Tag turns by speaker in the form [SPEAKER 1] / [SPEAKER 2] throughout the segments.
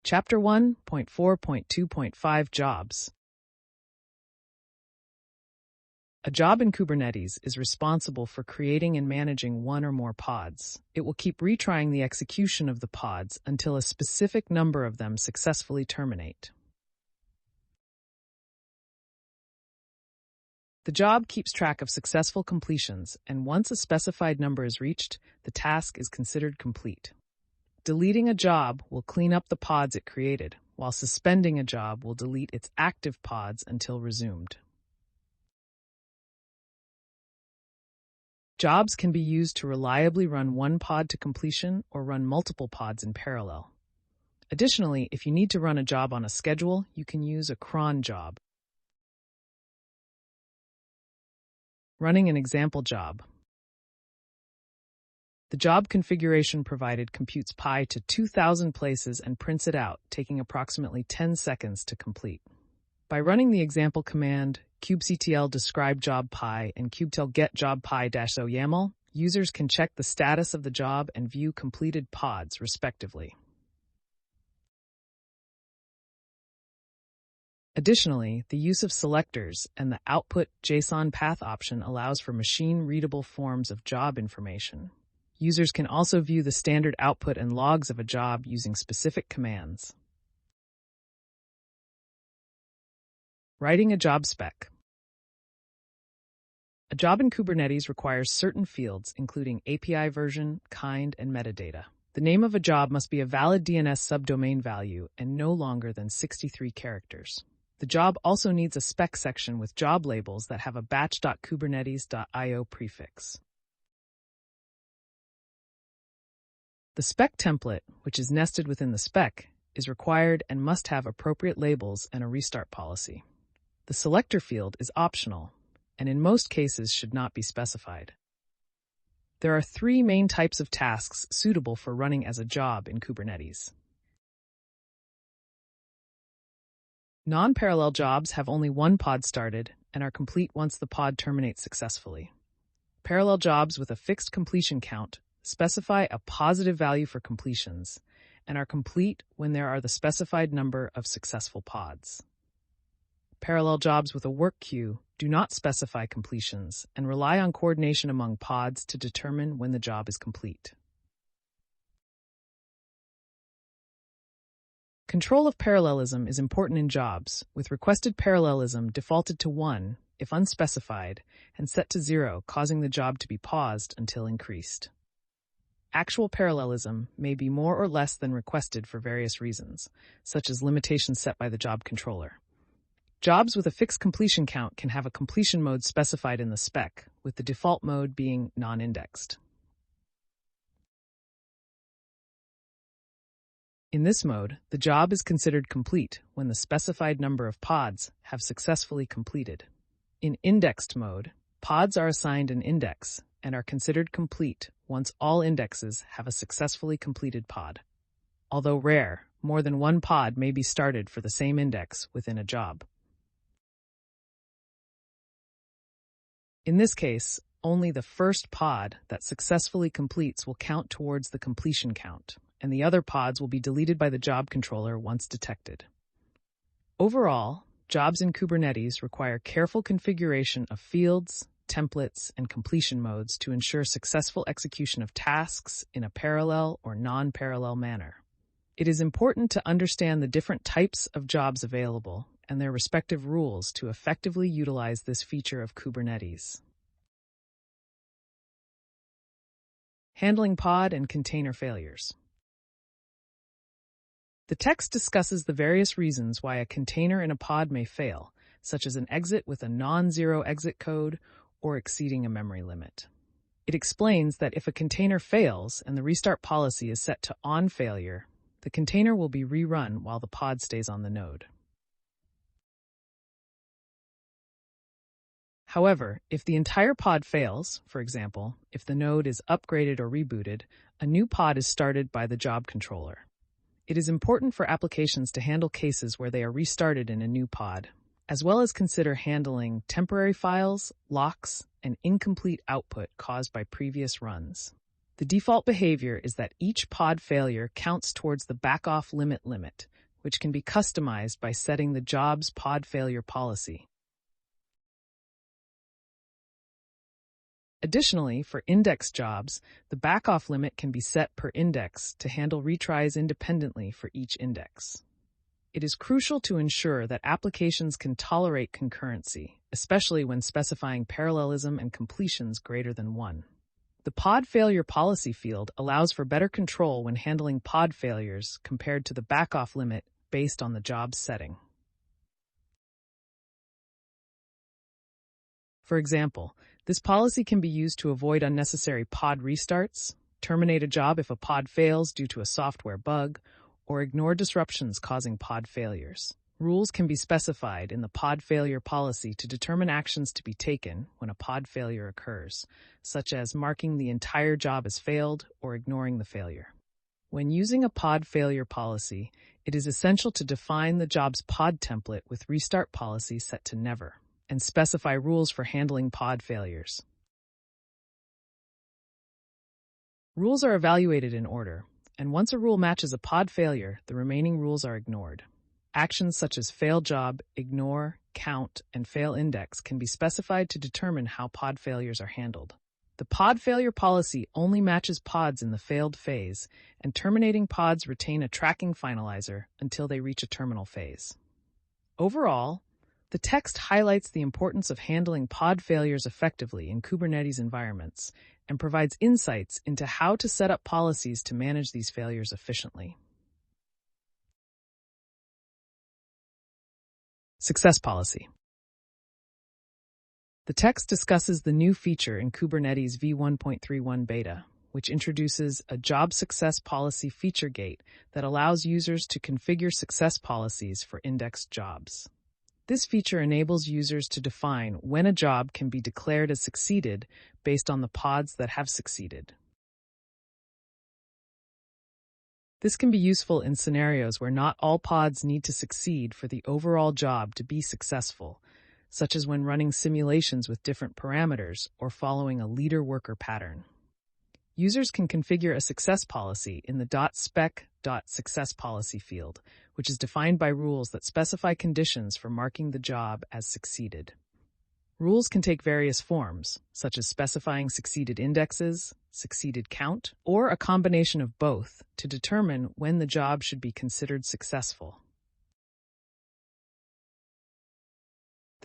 [SPEAKER 1] Chapter 1.4.2.5 Jobs. A job in Kubernetes is responsible for creating and managing one or more pods. It will keep retrying the execution of the pods until a specific number of them successfully terminate. The job keeps track of successful completions, and once a specified number is reached, the task is considered complete. Deleting a job will clean up the pods it created, while suspending a job will delete its active pods until resumed. Jobs can be used to reliably run one pod to completion or run multiple pods in parallel. Additionally, if you need to run a job on a schedule, you can use a cron job. Running an example job. The job configuration provided computes pi to 2,000 places and prints it out, taking approximately 10 seconds to complete. By running the example command kubectl describe job pi and kubectl get job pi-o YAML, users can check the status of the job and view completed pods, respectively. Additionally, the use of selectors and the output JSON path option allows for machine-readable forms of job information. Users can also view the standard output and logs of a job using specific commands. Writing a job spec. A job in Kubernetes requires certain fields, including API version, kind, and metadata. The name of a job must be a valid DNS subdomain value and no longer than 63 characters. The job also needs a spec section with job labels that have a batch.kubernetes.io prefix. The spec template, which is nested within the spec, is required and must have appropriate labels and a restart policy. The selector field is optional, and in most cases should not be specified. There are three main types of tasks suitable for running as a job in Kubernetes. Non-parallel jobs have only one pod started and are complete once the pod terminates successfully. Parallel jobs with a fixed completion count specify a positive value for completions and are complete when there are the specified number of successful pods. Parallel jobs with a work queue do not specify completions and rely on coordination among pods to determine when the job is complete. Control of parallelism is important in jobs, with requested parallelism defaulted to 1 if unspecified and set to 0, causing the job to be paused until increased. Actual parallelism may be more or less than requested for various reasons, such as limitations set by the job controller. Jobs with a fixed completion count can have a completion mode specified in the spec, with the default mode being non-indexed. In this mode, the job is considered complete when the specified number of pods have successfully completed. In indexed mode, pods are assigned an index and are considered complete once all indexes have a successfully completed pod. Although rare, more than one pod may be started for the same index within a job. In this case, only the first pod that successfully completes will count towards the completion count, and the other pods will be deleted by the job controller once detected. Overall, jobs in Kubernetes require careful configuration of fields, templates, and completion modes to ensure successful execution of tasks in a parallel or non-parallel manner. It is important to understand the different types of jobs available and their respective rules to effectively utilize this feature of Kubernetes. Handling pod and container failures. The text discusses the various reasons why a container in a pod may fail, such as an exit with a non-zero exit code or exceeding a memory limit. It explains that if a container fails and the restart policy is set to on failure, the container will be rerun while the pod stays on the node. However, if the entire pod fails, for example, if the node is upgraded or rebooted, a new pod is started by the job controller. It is important for applications to handle cases where they are restarted in a new pod, as well as consider handling temporary files, locks, and incomplete output caused by previous runs. The default behavior is that each pod failure counts towards the backoff limit, which can be customized by setting the job's pod failure policy. Additionally, for index jobs, the backoff limit can be set per index to handle retries independently for each index. It is crucial to ensure that applications can tolerate concurrency, especially when specifying parallelism and completions greater than one. The pod failure policy field allows for better control when handling pod failures compared to the backoff limit based on the job's setting. For example, this policy can be used to avoid unnecessary pod restarts, terminate a job if a pod fails due to a software bug, or ignore disruptions causing pod failures. Rules can be specified in the pod failure policy to determine actions to be taken when a pod failure occurs, such as marking the entire job as failed or ignoring the failure. When using a pod failure policy, it is essential to define the job's pod template with restart policy set to never, and specify rules for handling pod failures. Rules are evaluated in order, and once a rule matches a pod failure, the remaining rules are ignored. Actions such as fail job, ignore, count, and fail index can be specified to determine how pod failures are handled. The pod failure policy only matches pods in the failed phase, and terminating pods retain a tracking finalizer until they reach a terminal phase. Overall, the text highlights the importance of handling pod failures effectively in Kubernetes environments and provides insights into how to set up policies to manage these failures efficiently. Success policy. The text discusses the new feature in Kubernetes v1.31 beta, which introduces a job success policy feature gate that allows users to configure success policies for indexed jobs. This feature enables users to define when a job can be declared as succeeded based on the pods that have succeeded. This can be useful in scenarios where not all pods need to succeed for the overall job to be successful, such as when running simulations with different parameters or following a leader-worker pattern. Users can configure a success policy in the .spec.success policy field, which is defined by rules that specify conditions for marking the job as succeeded. Rules can take various forms, such as specifying succeeded indexes, succeeded count, or a combination of both to determine when the job should be considered successful.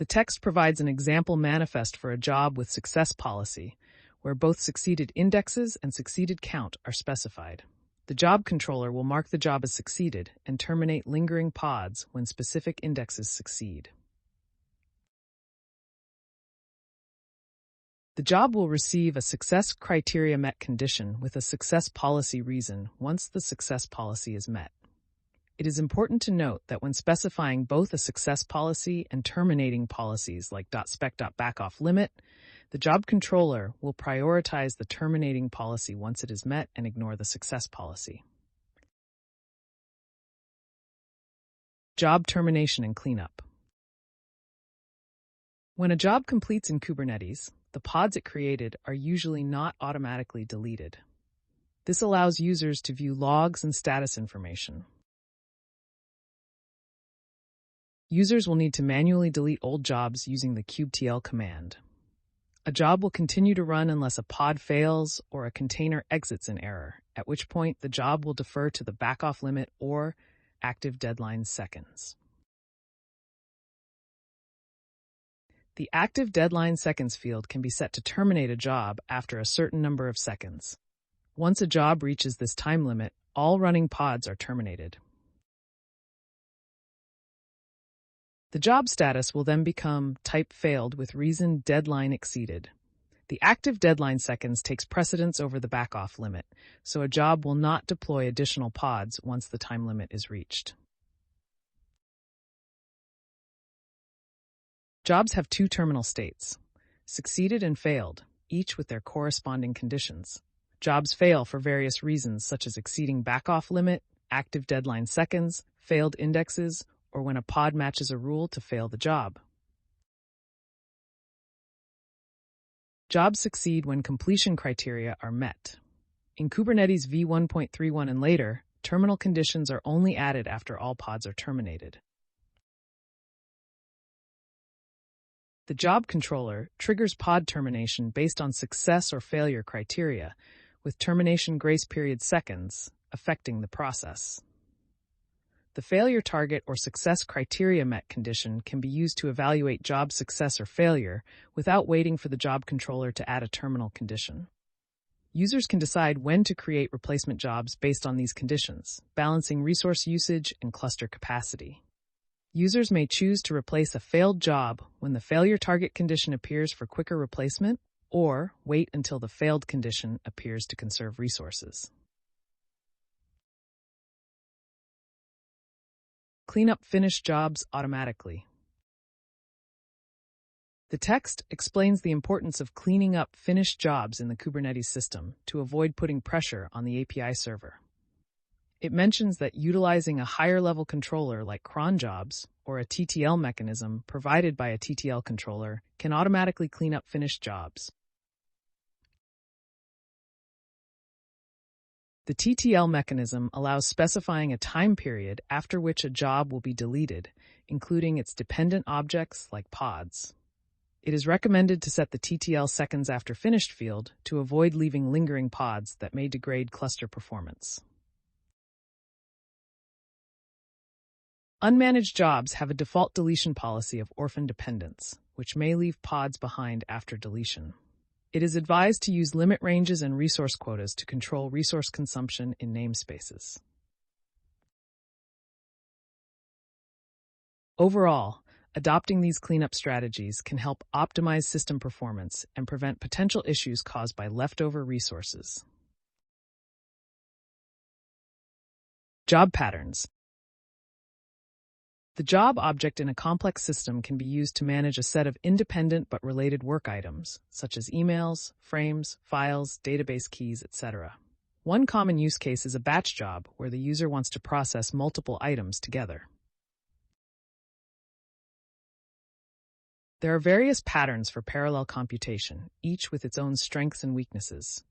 [SPEAKER 1] The text provides an example manifest for a job with success policy, where both succeeded indexes and succeeded count are specified. The job controller will mark the job as succeeded and terminate lingering pods when specific indexes succeed. The job will receive a success criteria met condition with a success policy reason once the success policy is met. It is important to note that when specifying both a success policy and terminating policies like .spec.backoffLimit, the job controller will prioritize the terminating policy once it is met and ignore the success policy. Job termination and cleanup. When a job completes in Kubernetes, the pods it created are usually not automatically deleted. This allows users to view logs and status information. Users will need to manually delete old jobs using the kubectl command. A job will continue to run unless a pod fails or a container exits in error, at which point the job will defer to the backoff limit or active deadline seconds. The active deadline seconds field can be set to terminate a job after a certain number of seconds. Once a job reaches this time limit, all running pods are terminated. The job status will then become type failed with reason deadline exceeded. The active deadline seconds takes precedence over the backoff limit, so a job will not deploy additional pods once the time limit is reached. Jobs have two terminal states, succeeded and failed, each with their corresponding conditions. Jobs fail for various reasons such as exceeding backoff limit, active deadline seconds, failed indexes, or when a pod matches a rule to fail the job. Jobs succeed when completion criteria are met. In Kubernetes v1.31 and later, terminal conditions are only added after all pods are terminated. The job controller triggers pod termination based on success or failure criteria, with termination grace period seconds, affecting the process. The failure target or success criteria met condition can be used to evaluate job success or failure without waiting for the job controller to add a terminal condition. Users can decide when to create replacement jobs based on these conditions, balancing resource usage and cluster capacity. Users may choose to replace a failed job when the failure target condition appears for quicker replacement, or wait until the failed condition appears to conserve resources. Clean up finished jobs automatically. The text explains the importance of cleaning up finished jobs in the Kubernetes system to avoid putting pressure on the API server. It mentions that utilizing a higher-level controller like cron jobs or a TTL mechanism provided by a TTL controller can automatically clean up finished jobs. The TTL mechanism allows specifying a time period after which a job will be deleted, including its dependent objects like pods. It is recommended to set the TTL seconds after finished field to avoid leaving lingering pods that may degrade cluster performance. Unmanaged jobs have a default deletion policy of orphan dependence, which may leave pods behind after deletion. It is advised to use limit ranges and resource quotas to control resource consumption in namespaces. Overall, adopting these cleanup strategies can help optimize system performance and prevent potential issues caused by leftover resources. Job patterns. The job object in a complex system can be used to manage a set of independent but related work items, such as emails, frames, files, database keys, etc. One common use case is a batch job where the user wants to process multiple items together. There are various patterns for parallel computation, each with its own strengths and weaknesses.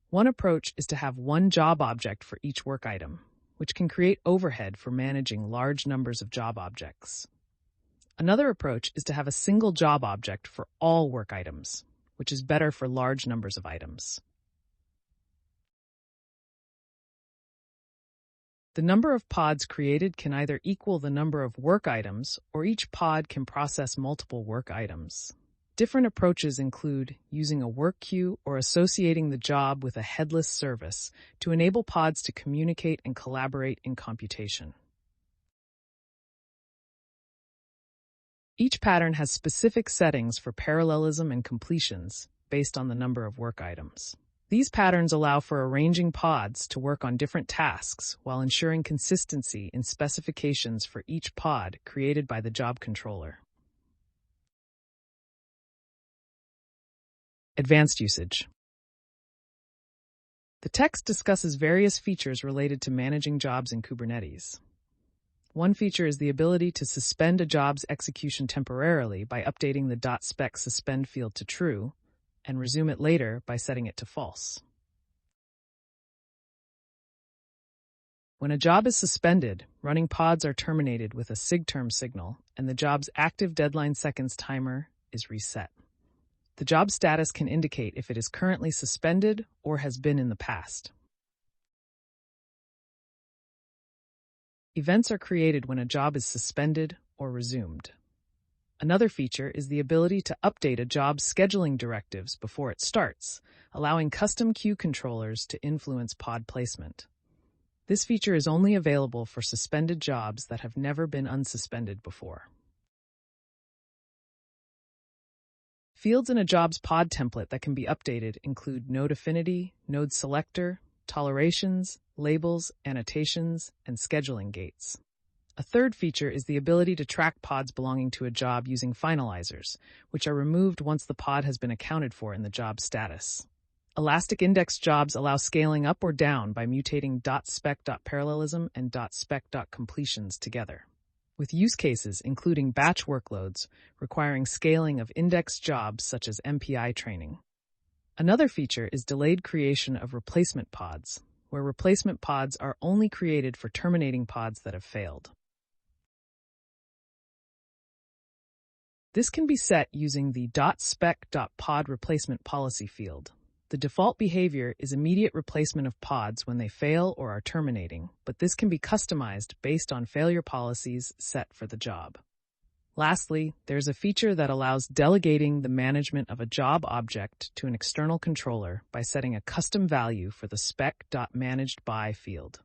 [SPEAKER 1] One approach is to have one job object for each work item, which can create overhead for managing large numbers of job objects. Another approach is to have a single job object for all work items, which is better for large numbers of items. The number of pods created can either equal the number of work items, or each pod can process multiple work items. Different approaches include using a work queue or associating the job with a headless service to enable pods to communicate and collaborate in computation. Each pattern has specific settings for parallelism and completions based on the number of work items. These patterns allow for arranging pods to work on different tasks while ensuring consistency in specifications for each pod created by the job controller. Advanced usage. The text discusses various features related to managing jobs in Kubernetes. One feature is the ability to suspend a job's execution temporarily by updating the .spec suspend field to true, and resume it later by setting it to false. When a job is suspended, running pods are terminated with a sigterm signal, and the job's active deadline seconds timer is reset. The job status can indicate if it is currently suspended or has been in the past. Events are created when a job is suspended or resumed. Another feature is the ability to update a job's scheduling directives before it starts, allowing custom queue controllers to influence pod placement. This feature is only available for suspended jobs that have never been unsuspended before. Fields in a job's pod template that can be updated include node affinity, node selector, tolerations, labels, annotations, and scheduling gates. A third feature is the ability to track pods belonging to a job using finalizers, which are removed once the pod has been accounted for in the job status. Elastic index jobs allow scaling up or down by mutating .spec.parallelism and .spec.completions together, with use cases including batch workloads requiring scaling of indexed jobs such as MPI training. Another feature is delayed creation of replacement pods, where replacement pods are only created for terminating pods that have failed. This can be set using the .spec.pod replacement policy field. The default behavior is immediate replacement of pods when they fail or are terminating, but this can be customized based on failure policies set for the job. Lastly, there's a feature that allows delegating the management of a job object to an external controller by setting a custom value for the spec.managedBy field.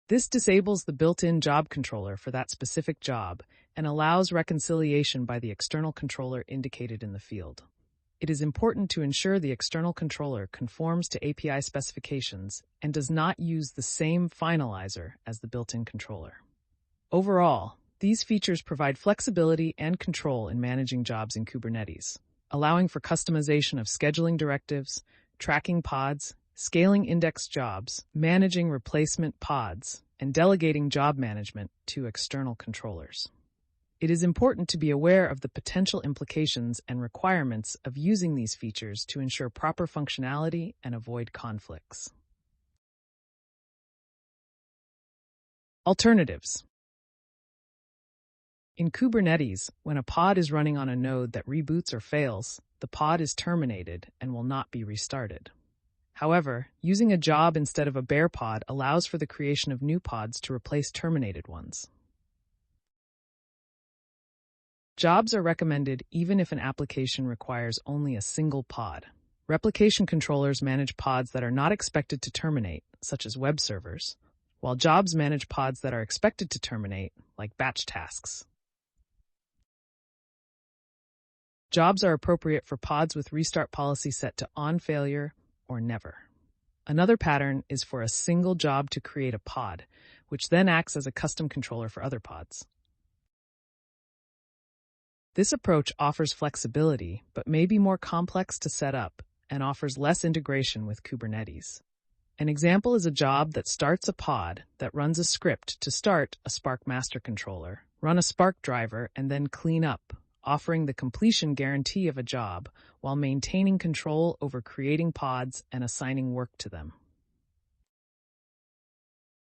[SPEAKER 1] This disables the built-in job controller for that specific job and allows reconciliation by the external controller indicated in the field. It is important to ensure the external controller conforms to API specifications and does not use the same finalizer as the built-in controller. Overall, these features provide flexibility and control in managing jobs in Kubernetes, allowing for customization of scheduling directives, tracking pods, scaling index jobs, managing replacement pods, and delegating job management to external controllers. It is important to be aware of the potential implications and requirements of using these features to ensure proper functionality and avoid conflicts. Alternatives. In Kubernetes, when a pod is running on a node that reboots or fails, the pod is terminated and will not be restarted. However, using a job instead of a bare pod allows for the creation of new pods to replace terminated ones. Jobs are recommended even if an application requires only a single pod. Replication controllers manage pods that are not expected to terminate, such as web servers, while jobs manage pods that are expected to terminate, like batch tasks. Jobs are appropriate for pods with restart policy set to on failure or never. Another pattern is for a single job to create a pod, which then acts as a custom controller for other pods. This approach offers flexibility, but may be more complex to set up and offers less integration with Kubernetes. An example is a job that starts a pod that runs a script to start a Spark master controller, run a Spark driver, and then clean up, offering the completion guarantee of a job while maintaining control over creating pods and assigning work to them.